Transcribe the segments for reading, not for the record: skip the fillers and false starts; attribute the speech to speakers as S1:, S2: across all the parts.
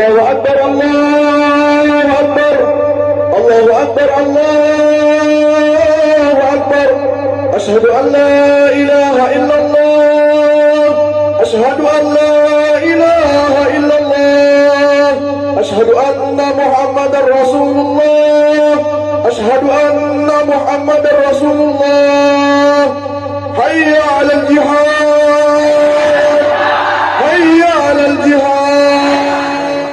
S1: Allahu Akbar, Allahu Akbar, Allahu Akbar, Allahu Akbar. Asyhadu an la ilaha illallah, asyhadu an la ilaha illallah, asyhadu anna Muhammadar Rasulullah, asyhadu anna Muhammadar Rasulullah. Hayya 'alal jihad, hayya 'alal jihad.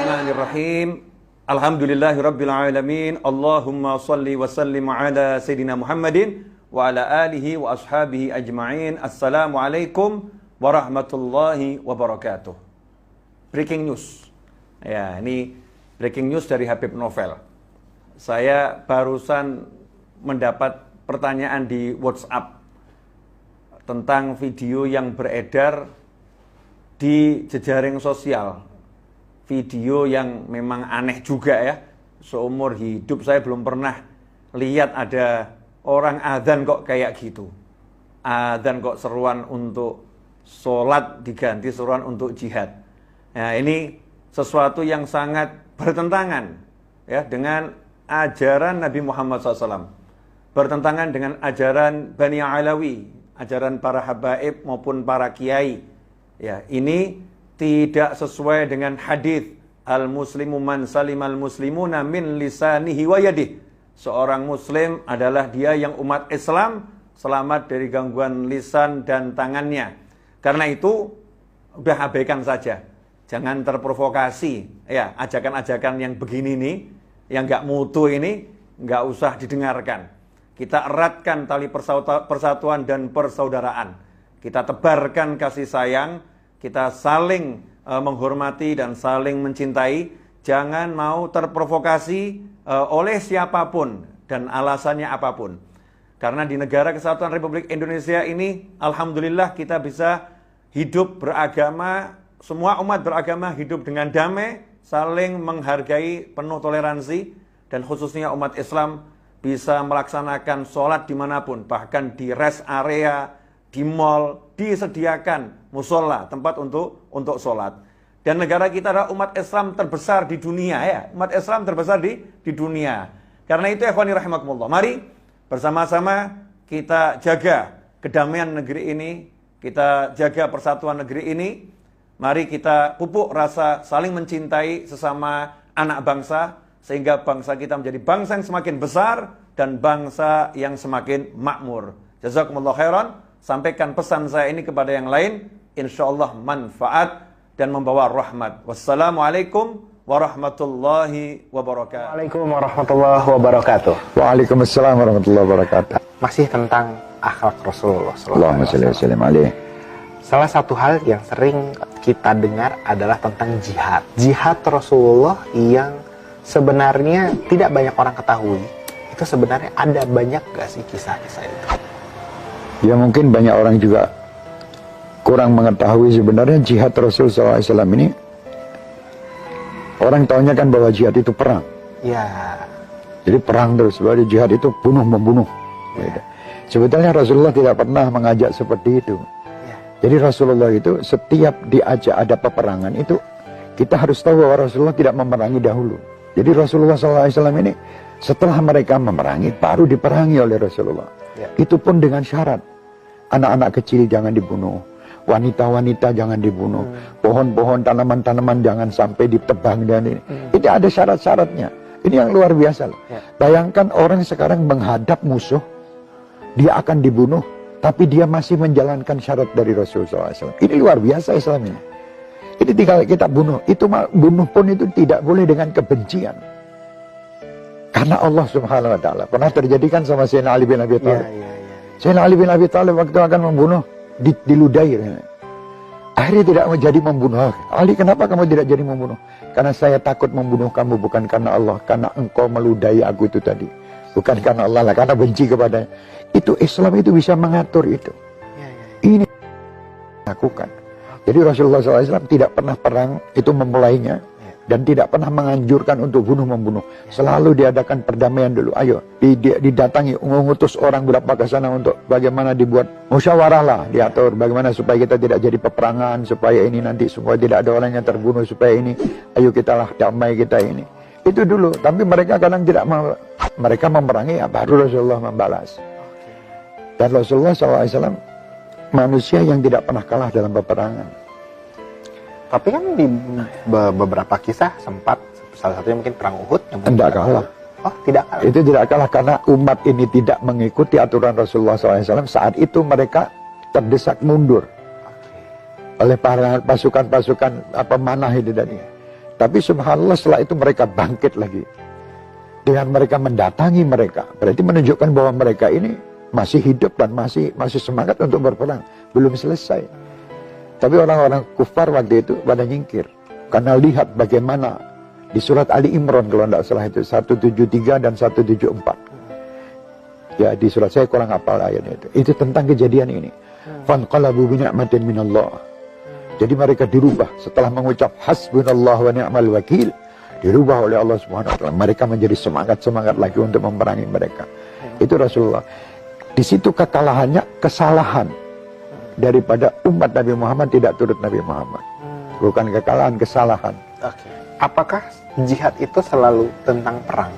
S2: Bismillahirrahmanirrahim. Alhamdulillahirabbil alamin. Allahumma shalli wa sallim ala sayidina Muhammadin wa ala alihi wa ashabihi ajma'in. Assalamualaikum warahmatullahi wabarakatuh. Breaking news. Ya, ini breaking news dari Habib Novel. Saya barusan mendapat pertanyaan di WhatsApp tentang video yang beredar di jejaring sosial. Video yang memang aneh juga ya. Seumur hidup saya belum pernah lihat ada orang adzan kok kayak gitu. Adzan kok seruan untuk sholat diganti seruan untuk jihad. Nah, ini sesuatu yang sangat bertentangan ya dengan ajaran Nabi Muhammad SAW. Bertentangan dengan ajaran Bani Alawi, ajaran para habaib maupun para kiai. Ya, ini tidak sesuai dengan hadis al-muslimu man salimal muslimuna min lisanihi wa yadihi. Seorang muslim adalah dia yang umat Islam selamat dari gangguan lisan dan tangannya. Karena itu udah abaikan saja. Jangan terprovokasi. Ya, ajakan-ajakan yang begini nih, yang enggak mutu ini enggak usah didengarkan. Kita eratkan tali persatuan dan persaudaraan. Kita tebarkan kasih sayang, kita saling menghormati dan saling mencintai. Jangan mau terprovokasi oleh siapapun dan alasannya apapun. Karena di negara kesatuan Republik Indonesia ini, alhamdulillah kita bisa hidup beragama, semua umat beragama hidup dengan damai, saling menghargai, penuh toleransi, dan khususnya umat Islam bisa melaksanakan sholat dimanapun, bahkan di rest area, di mall, disediakan musola, tempat untuk sholat. Dan negara kita adalah umat Islam terbesar di dunia ya, umat Islam terbesar di dunia. Karena itu ikhwani rahimakumullah, mari bersama-sama kita jaga kedamaian negeri ini, kita jaga persatuan negeri ini. Mari kita pupuk rasa saling mencintai sesama anak bangsa, sehingga bangsa kita menjadi bangsa yang semakin besar dan bangsa yang semakin makmur. Jazakumullah khairan. Sampaikan pesan saya ini kepada yang lain, insyaallah manfaat dan membawa rahmat. Wassalamualaikum warahmatullahi wabarakatuh.
S3: Waalaikumsalam warahmatullahi wabarakatuh.
S4: Waalaikumsalam warahmatullahi wabarakatuh.
S3: Masih tentang akhlak Rasulullah
S4: Allahumma shalli wa sallim alaihi.
S3: Salah satu hal yang sering kita dengar adalah tentang jihad. Jihad Rasulullah yang sebenarnya tidak banyak orang ketahui. Itu sebenarnya ada banyak gak sih kisah-kisah itu?
S4: Ya mungkin banyak orang juga kurang mengetahui sebenarnya jihad Rasul SAW ini. Orang tahunya kan bahwa jihad itu perang.
S3: Ya.
S4: Jadi perang terus, bahwa jihad itu bunuh-membunuh. Ya. Sebetulnya Rasulullah tidak pernah mengajak seperti itu. Ya. Jadi Rasulullah itu setiap diajak ada peperangan itu, kita harus tahu bahwa Rasulullah tidak memerangi dahulu. Jadi Rasulullah SAW ini setelah mereka memerangi, baru diperangi oleh Rasulullah. Ya. Itu pun dengan syarat. Anak-anak kecil jangan dibunuh. Wanita-wanita jangan dibunuh. Pohon-pohon, tanaman-tanaman jangan sampai ditebang. Dan ini. Itu ada syarat-syaratnya. Ini yang luar biasa loh. Ya. Bayangkan orang sekarang menghadap musuh. Dia akan dibunuh. Tapi dia masih menjalankan syarat dari Rasulullah SAW. Ini luar biasa Islam ini. Ini tinggal kita bunuh. Itu bunuh pun itu tidak boleh dengan kebencian. Karena Allah Subhanahu wa taala pernah terjadikan sama Sayyidina Ali bin Abi Thalib. Sayyidina Ali bin Abi Thalib waktu akan membunuh diludahi. Akhirnya tidak menjadi membunuh. Ali, kenapa kamu tidak jadi membunuh? Karena saya takut membunuh kamu bukan karena Allah, karena engkau meludahi aku itu tadi. Bukan karena Allah lah, karena benci kepadanya. Itu Islam itu bisa mengatur itu. Ini lakukan. Jadi Rasulullah SAW tidak pernah perang itu memulainya dan tidak pernah menganjurkan untuk bunuh-membunuh. Selalu diadakan perdamaian dulu. Ayo, didatangi, mengutus orang berapa ke sana untuk bagaimana dibuat musyawarah lah, diatur bagaimana supaya kita tidak jadi peperangan, supaya ini nanti semua tidak ada orang yang terbunuh, supaya ini, ayo kita lah damai kita ini. Itu dulu, tapi mereka kadang tidak mau, mereka memerangi, ya baru Rasulullah membalas. Dan Rasulullah SAW manusia yang tidak pernah kalah dalam peperangan.
S3: Tapi kan di beberapa kisah sempat, salah satunya mungkin perang Uhud yang
S4: Tidak kalah.
S3: Oh, tidak kalah.
S4: Itu tidak kalah karena umat ini tidak mengikuti aturan Rasulullah SAW. Saat itu mereka terdesak mundur oleh para pasukan-pasukan pemanah itu tadi. Tapi subhanallah setelah itu mereka bangkit lagi. Dengan mereka mendatangi mereka, berarti menunjukkan bahwa mereka ini masih hidup dan masih semangat untuk berperang. Belum selesai. Tapi orang-orang kufar waktu itu pada nyingkir. Karena lihat bagaimana di surat Ali Imran kalau tidak salah itu 173 dan 174. Ya di surat saya kurang hafal ayatnya itu. Itu tentang kejadian ini. Fanqalabu bi ni'matin minallah. Jadi mereka dirubah setelah mengucap hasbunallah wa ni'mal wakil. Dirubah oleh Allah Subhanahu wa taala. Mereka menjadi semangat lagi untuk memerangi mereka. Itu Rasulullah. Di situ kekalahannya kesalahan daripada umat Nabi Muhammad tidak turut Nabi Muhammad. Bukan kekalahan, kesalahan.
S3: Oke. Apakah jihad itu selalu tentang perang?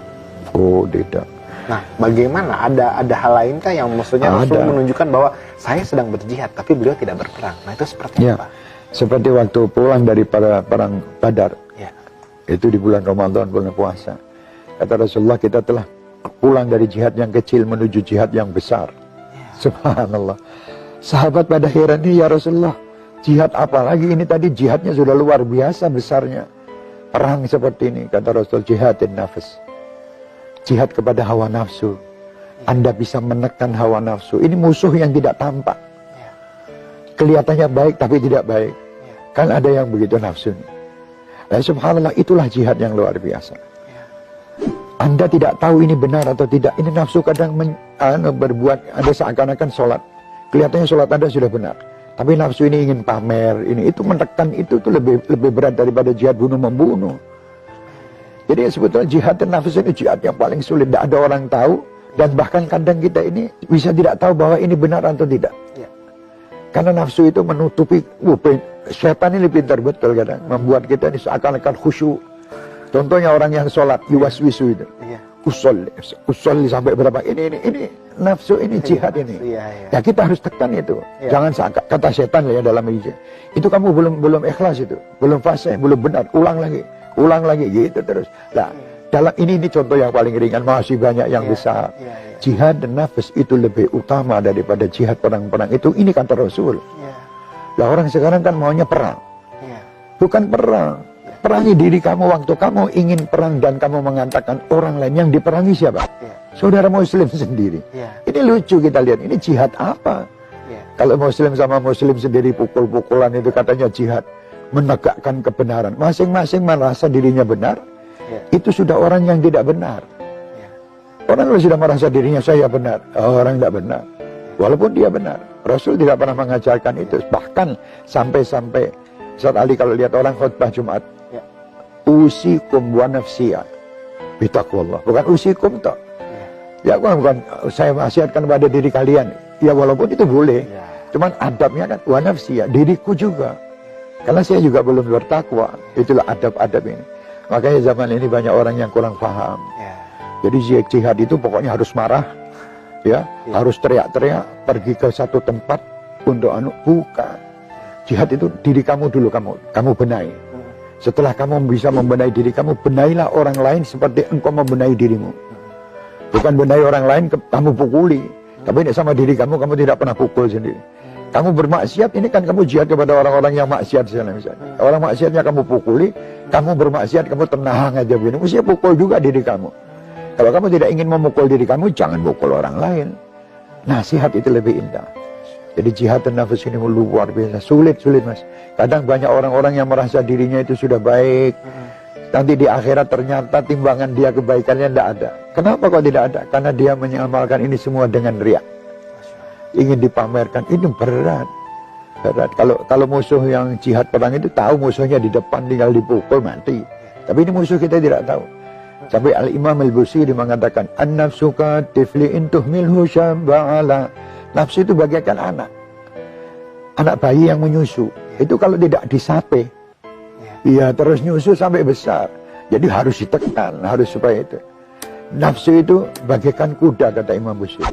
S4: Oh, tidak.
S3: Nah, bagaimana? Ada hal lainkah yang maksudnya Rasul menunjukkan bahwa saya sedang berjihad, tapi beliau tidak berperang? Nah, itu seperti apa?
S4: Seperti waktu pulang dari perang Badar.
S3: Ya.
S4: Itu di bulan Ramadan, bulan puasa. Kata Rasulullah, kita telah pulang dari jihad yang kecil menuju jihad yang besar.
S3: Ya.
S4: Subhanallah. Sahabat pada heran ini, ya Rasulullah, jihad apa lagi ini? Tadi jihadnya sudah luar biasa besarnya. Perang seperti ini, kata Rasul, jihadin nafas. Jihad kepada hawa nafsu. Anda bisa menekan hawa nafsu. Ini musuh yang tidak tampak. Kelihatannya baik tapi tidak baik. Kan ada yang begitu nafsu. Nah, subhanallah, itulah jihad yang luar biasa. Anda tidak tahu ini benar atau tidak. Ini nafsu kadang berbuat, Anda seakan-akan sholat. Kelihatannya sholat Anda sudah benar. Tapi nafsu ini ingin pamer. Itu menekan itu tuh lebih berat daripada jihad bunuh-membunuh. Jadi sebetulnya jihad dan nafsu ini jihad yang paling sulit. Tidak ada orang tahu. Dan bahkan kadang kita ini bisa tidak tahu bahwa ini benar atau tidak. Karena nafsu itu menutupi. Syaitan ini pintar betul kadang. Membuat kita ini seakan-akan khusyuk. Contohnya orang yang sholat. Yuwaswisu itu. Usolli sampai berapa ini nafsu ini jihad ini. Ya kita harus tekan itu. Jangan kata setan ya dalam ini. Itu kamu belum ikhlas itu, belum fase, belum benar. Ulang lagi gitu terus. Nah, dalam ini contoh yang paling ringan, masih banyak yang besar. Jihad dan nafas itu lebih utama daripada jihad perang-perang itu. Ini kata Rasul. Lah orang sekarang kan maunya perang. Bukan perang. Perangi diri kamu waktu kamu ingin perang dan kamu mengatakan orang lain yang diperangi siapa? Saudara muslim sendiri. Ini lucu kita lihat, ini jihad apa? Kalau muslim sama muslim sendiri pukul-pukulan itu katanya jihad. Menegakkan kebenaran. Masing-masing merasa dirinya benar, itu sudah orang yang tidak benar. Orang kalau sudah merasa dirinya saya benar, orang tidak benar. Walaupun dia benar. Rasul tidak pernah mengajarkan itu. Bahkan sampai-sampai Ustaz Ali kalau lihat orang khutbah Jumat, usikum wa nafsiyah bitaqwallah. Bukan usikum toh. Ya bukan saya wasiatkan pada diri kalian. Ya walaupun itu boleh. Cuman adabnya kan wa nafsiyah, diriku juga. Karena saya juga belum bertakwa. Itulah adab-adab ini. Makanya zaman ini banyak orang yang kurang paham. Jadi jihad itu pokoknya harus marah. Harus teriak-teriak, pergi ke satu tempat untuk bukan. Jihad itu diri kamu dulu, kamu benahi. Setelah kamu bisa membenahi diri kamu, benahilah orang lain seperti engkau membenahi dirimu. Bukan benahi orang lain, kamu pukuli. Tapi ini sama diri kamu tidak pernah pukul sendiri. Kamu bermaksiat, ini kan kamu jihad kepada orang-orang yang maksiat misalnya. Orang maksiatnya kamu pukuli, kamu bermaksiat, kamu tenang aja begini. Mesti pukul juga diri kamu. Kalau kamu tidak ingin memukul diri kamu, jangan pukul orang lain. Nasihat itu lebih indah. Jadi jihad dan nafas ini luar biasa. Sulit mas. Kadang banyak orang-orang yang merasa dirinya itu sudah baik. Nanti di akhirat ternyata timbangan dia kebaikannya tidak ada. Kenapa kok tidak ada? Karena dia mengamalkan ini semua dengan riak. Ingin dipamerkan, itu berat. Kalau musuh yang jihad perang itu tahu musuhnya di depan tinggal dipukul mati. Tapi ini musuh kita tidak tahu. Sampai Al-Imam Al-Busiri mengatakan, an-nafsu ka tifli'in tuhmilhu syamba'ala. Nafsu itu bagaikan anak. Anak bayi yang menyusu. Itu kalau tidak disape, ya terus nyusu sampai besar. Jadi harus ditekan, harus supaya itu. Nafsu itu bagaikan kuda, kata Imam Busiri.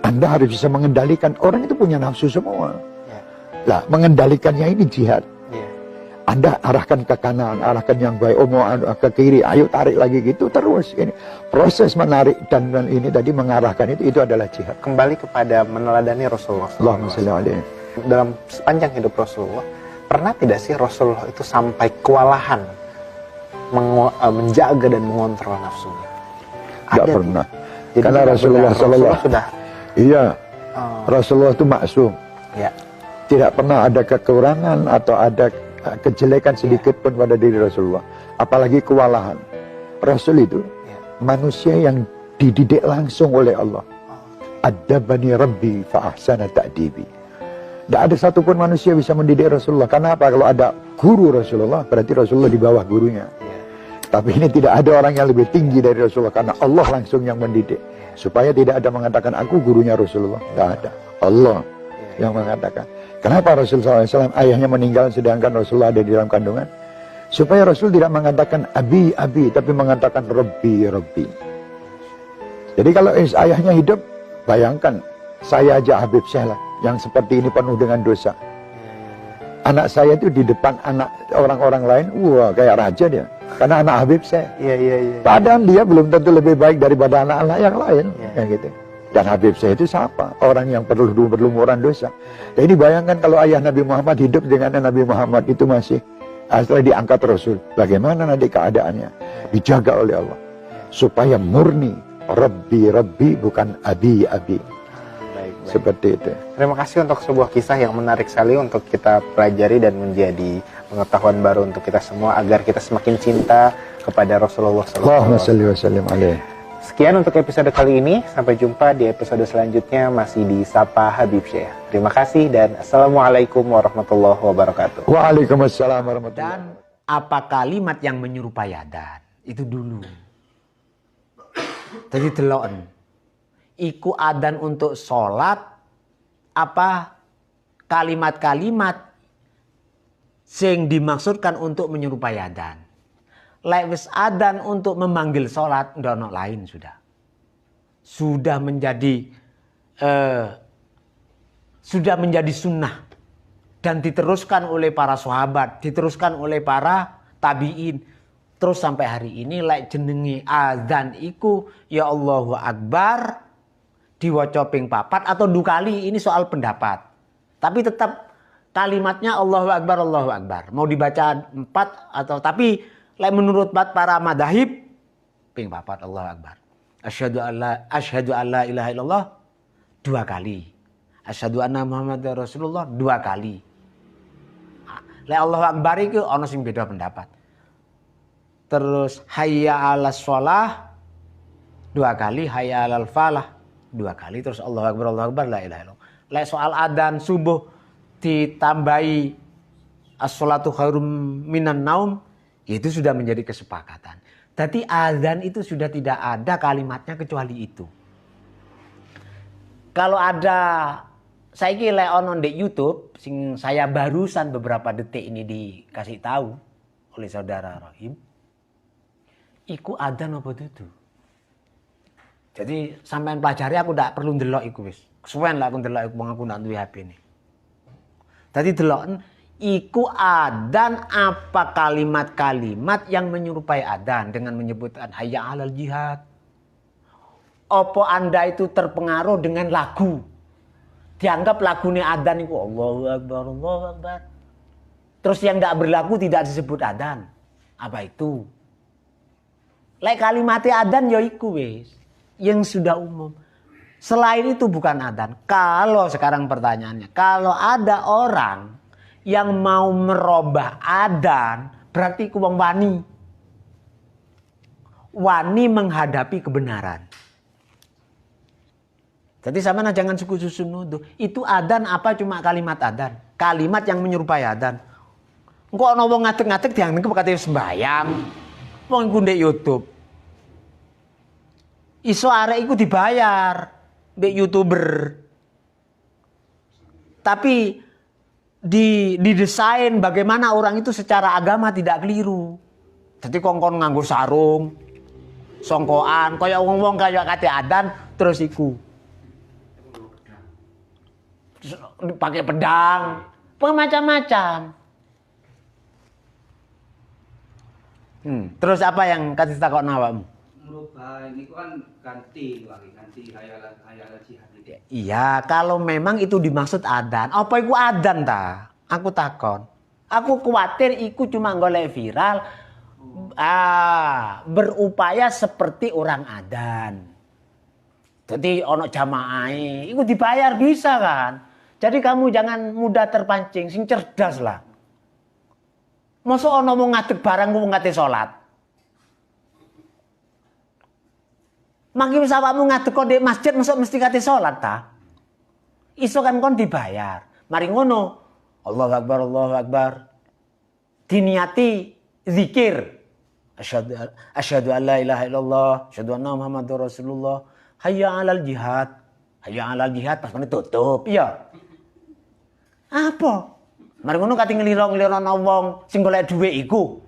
S4: Anda harus bisa mengendalikan. Orang itu punya nafsu semua. Lah, mengendalikannya ini jihad. Anda arahkan ke kanan, arahkan yang baik, mau ke kiri, ayo tarik lagi gitu terus. Ini proses menarik dan ini tadi mengarahkan itu adalah jihad.
S3: Kembali kepada meneladani Rasulullah SAW. Dalam sepanjang hidup Rasulullah, pernah tidak sih Rasulullah itu sampai kewalahan menjaga dan mengontrol nafsunya?
S4: Tidak pernah.
S3: Jadi
S4: karena Rasulullah SAW
S3: sudah.
S4: Iya. Rasulullah itu maksum.
S3: Ya.
S4: Tidak pernah ada kekurangan atau ada kejelekan sedikit pun pada diri Rasulullah, apalagi kewalahan. Rasul itu manusia yang dididik langsung oleh Allah. Adabani Rabbi fa ahsana ta'dibi. Tidak ada satupun manusia bisa mendidik Rasulullah. Karena apa? Kalau ada guru Rasulullah, berarti Rasulullah di bawah gurunya. Tapi ini tidak ada orang yang lebih tinggi dari Rasulullah, karena Allah langsung yang mendidik. Supaya tidak ada mengatakan aku gurunya Rasulullah. Tidak ada. Allah yang mengatakan. Kenapa Rasul SAW ayahnya meninggal sedangkan Rasulullah ada di dalam kandungan? Supaya Rasul tidak mengatakan abi, abi, tapi mengatakan Rabbi, Rabbi. Jadi kalau ayahnya hidup, bayangkan saya aja Habib Syekh lah, yang seperti ini penuh dengan dosa. Anak saya itu di depan anak orang-orang lain, wah kayak raja dia. Karena anak Habib Syekh. Padahal dia belum tentu lebih baik daripada anak-anak yang lain. Kayak gitu. Dan Habib saya itu siapa? Orang yang perlu berlumuran dosa. Dan ini bayangkan kalau ayah Nabi Muhammad hidup dengan Nabi Muhammad itu masih setelah diangkat Rasul. Bagaimana nanti keadaannya? Dijaga oleh Allah. Supaya murni. Rabbi, Rabbi bukan abi, abi.
S3: Baik.
S4: Seperti itu.
S3: Terima kasih untuk sebuah kisah yang menarik sekali untuk kita pelajari dan menjadi pengetahuan baru untuk kita semua. Agar kita semakin cinta kepada Rasulullah SAW.
S4: Allahumma salli wa sallim alaihi.
S3: Sekian untuk episode kali ini. Sampai jumpa di episode selanjutnya masih di Sapa Habib Syekh. Terima kasih dan Assalamualaikum warahmatullahi wabarakatuh.
S4: Waalaikumsalam warahmatullahi wabarakatuh.
S5: Dan apa kalimat yang menyerupai adan? Itu dulu. Jadi deloken. Iku adan untuk sholat. Apa kalimat-kalimat sing dimaksudkan untuk menyerupai adan. Lek wis adan untuk memanggil sholat, ndono lain sudah. Sudah menjadi sunnah. Dan diteruskan oleh para sahabat, diteruskan oleh para tabi'in. Terus sampai hari ini, lek jenenge adzan iku, ya Allahu Akbar, diwaca ping 4 atau 2 kali, ini soal pendapat. Tapi tetap kalimatnya Allahu Akbar, Allahu Akbar. Mau dibaca 4 atau, tapi menurut para madhahib, ping 4 Allahu Akbar. Asyhadu an la ilaha illallah 2 kali. Asyhadu anna Muhammadar Rasulullah 2 kali. Lek Allahu Akbar itu ana sing beda pendapat. Terus hayya 'alas shalah 2 kali, hayya 'alal falah 2 kali, terus Allahu Akbar la ilaha illallah. Lek soal adzan subuh ditambahi as-sholatu khairum minan naum, itu sudah menjadi kesepakatan. Jadi azan itu sudah tidak ada kalimatnya kecuali itu. Kalau ada, saya kira ono di YouTube, sing saya barusan beberapa detik ini dikasih tahu oleh saudara Rahim, iku adzan apa itu? Jadi sampean pelajari, aku tidak perlu ndelok iku wis. Kesuwen lah aku ndelok iku, aku ndak duwe HP ini. Tadi deloken iku adzan apa kalimat-kalimat yang menyerupai adzan dengan menyebutkan hayya 'alal jihad. Apa Anda itu terpengaruh dengan lagu? Dianggap lagunya adzan itu Allahu Akbar, Allahu Akbar. Terus yang tidak berlaku tidak disebut adzan. Apa itu? Lek kalimatnya adzan ya iku wis, yang sudah umum. Selain itu bukan adzan. Kalau sekarang pertanyaannya, kalau ada orang yang mau merubah adzan, berarti ku wong wani. Wani menghadapi kebenaran. Jadi sampean jangan suku-suku nuduh. Itu adzan apa cuma kalimat adzan? Kalimat yang menyerupai adzan. Engko ana wong ngadeg-ngadeg dianggep kate sembayang. Wong iku ndek YouTube. Iso arek iku dibayar mbek YouTuber. Tapi didesain bagaimana orang itu secara agama tidak keliru. Jadi kongkon nganggo sarung, songkoan, kaya wong-wong kaya kate adan terus iku. Pakai pedang, macam-macam. Terus apa yang kasih takut awakmu?
S6: Merubah ini kan ganti hayalan jihad itu.
S5: Iya, kalau memang itu dimaksud adan, apa iku adan ta? Aku takon. Aku khawatir iku cuma golek viral. Berupaya seperti orang adan. Jadi ono jamaah, iku dibayar bisa kan? Jadi kamu jangan mudah terpancing, sing cerdas lah. Mosok ono mau ngadeg barang wong ngate salat. Mangke wis awakmu ngadeg kok di masjid mosok mesti kate salat ta? Iso kan kon dibayar. Mari ngono. Allahu Akbar, Allahu Akbar. Diniati zikir. Asyhadu an la ilaha illallah, asyhadu anna Muhammadar Rasulullah. Hayya 'alal jihad. Hayya 'alal jihad pas meneh tutup, iya. Apa? Mari ngono kate ngliro-nglirona wong sing golek dhuwit iku.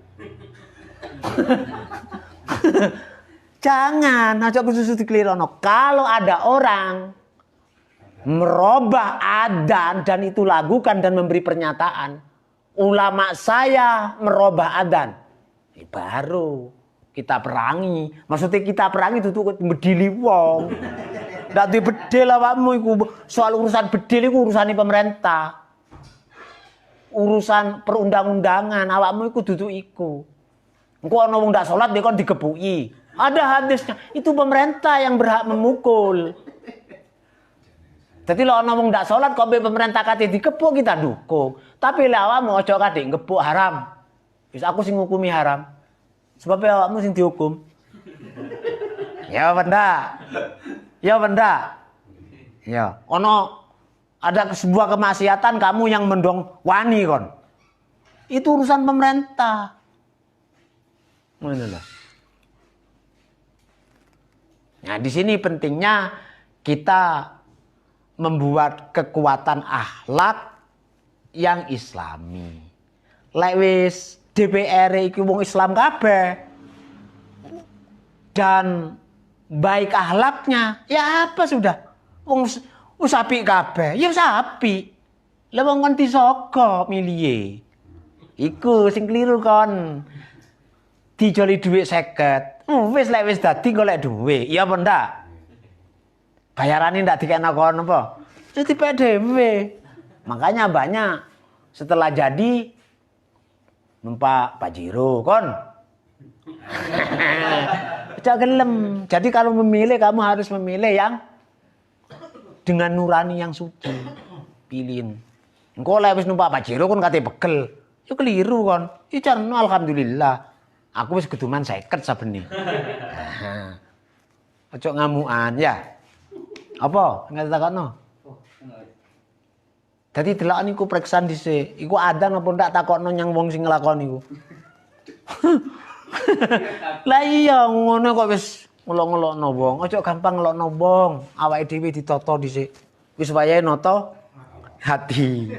S5: Jangan, aja khusus dikelirono. Kalau ada orang merubah adan dan itu lakukan dan memberi pernyataan, ulama saya merubah adan, baru kita perangi. Maksudnya kita perangi itu tuh bedili wong. Ndak duwe bedil awakmu iku. Soal urusan bedil iku urusane pemerintah. Urusan perundang-undangan awakmu iku dudu iku. Engko ana wong ndak salat dia kon digebuki. Ada hadisnya. Itu pemerintah yang berhak memukul. Jadi kalau ngomong ndak sholat, kok pemerintah kate dikepuk kita dukung. Tapi awakmu ojo kate ngepuk haram. Wis aku sing ngukumi haram. Sebab awakmu sing dihukum. Ya benda. Ya benda. Ya, ono ada sebuah kemaksiatan kamu yang mendong wani kon. Itu urusan pemerintah. Mana lah. Nah, di sini pentingnya kita membuat kekuatan akhlak yang islami. Lek wis DPR iki wong Islam kabeh dan baik akhlaknya, ya apa sudah? Wong sapi kabeh, ya sapi. Lah wong kon disogok milihe. Iku sing kliru kon. Dijoli dhuwit 50. Wis lek wis dadi golek dhuwit. Iya apa ndak? Bayarane ndak dikena kon apa? Jadi PDW. Makanya banyak setelah jadi numpak Pajero kon. Aja gelem. Jadi kalau memilih kamu harus memilih yang dengan nurani yang suci. Pilihin. Engko lek wis numpak Pajero kon kate pegel. Yo keliru kon. Iki alhamdulillah. Aku wis keduman 50 sabene. Ojo ngamukan ya. Apa? Enggak takokno. Dadi delok niku preksan dhisik. Iku adan apa ndak takokno nyang wong sing nglakoni iku. Lah iya ngono kok wis ngelok-ngelokno wong. Ojo gampang ngelokno wong. Awake dhewe ditata dhisik. Wis wayahe nata hati.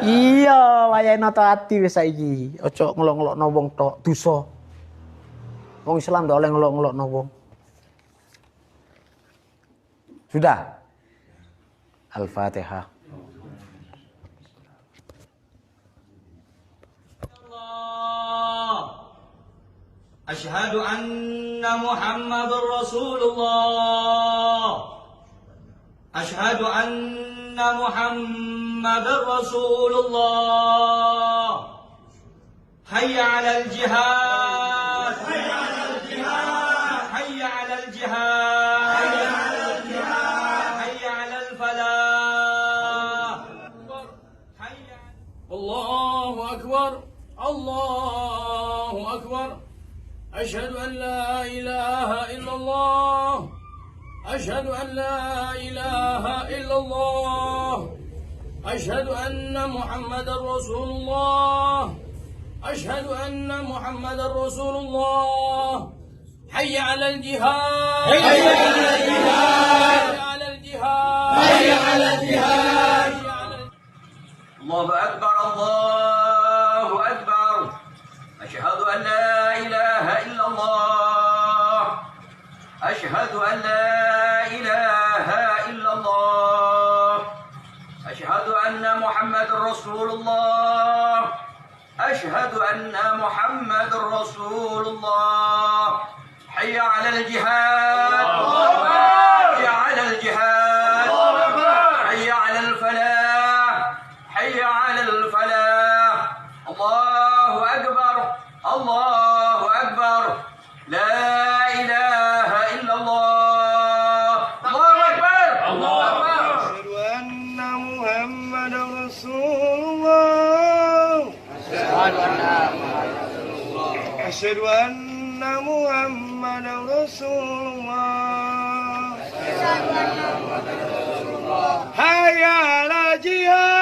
S5: Iya, wayahe nata hati wis saiki. Ojo ngelok-ngelokno wong tok, dosa. Wong Islam ndak oleh ngelok-ngelokno wong. Sudah. Al-Fatihah.
S6: Asyhadu anna Muhammadar Rasulullah. Asyhadu anna Muhammadar Rasulullah. Hayya 'alal jihad. Hayya 'alal jihad. Hayya 'alal jihad. Hayya 'alal jihad. Hayya 'alal falah. Hayya. Allahu akbar. Allahu akbar. Asyhadu an la ilaha illallah. أشهد أن لا إله إلا الله أشهد أن محمد رسول الله أشهد أن محمد رسول الله حي على الجهاد حي على الجهاد حي على الجهاد حي على الجهاد الله أكبر الله أكبر أشهد أن لا إله إلا الله أشهد أن لا إله إلا الله أشهد أن محمد رسول الله أشهد أن محمد رسول الله حي على الجهاد حي على الجهاد حي على الفلاح حي على الفلاح الله أكبر الله أكبر لا إله إلا الله الله أكبر الله أكبر
S7: أشهد أن محمدا رسول الله أشهد أن محمدا رسول الله حي على الجهاد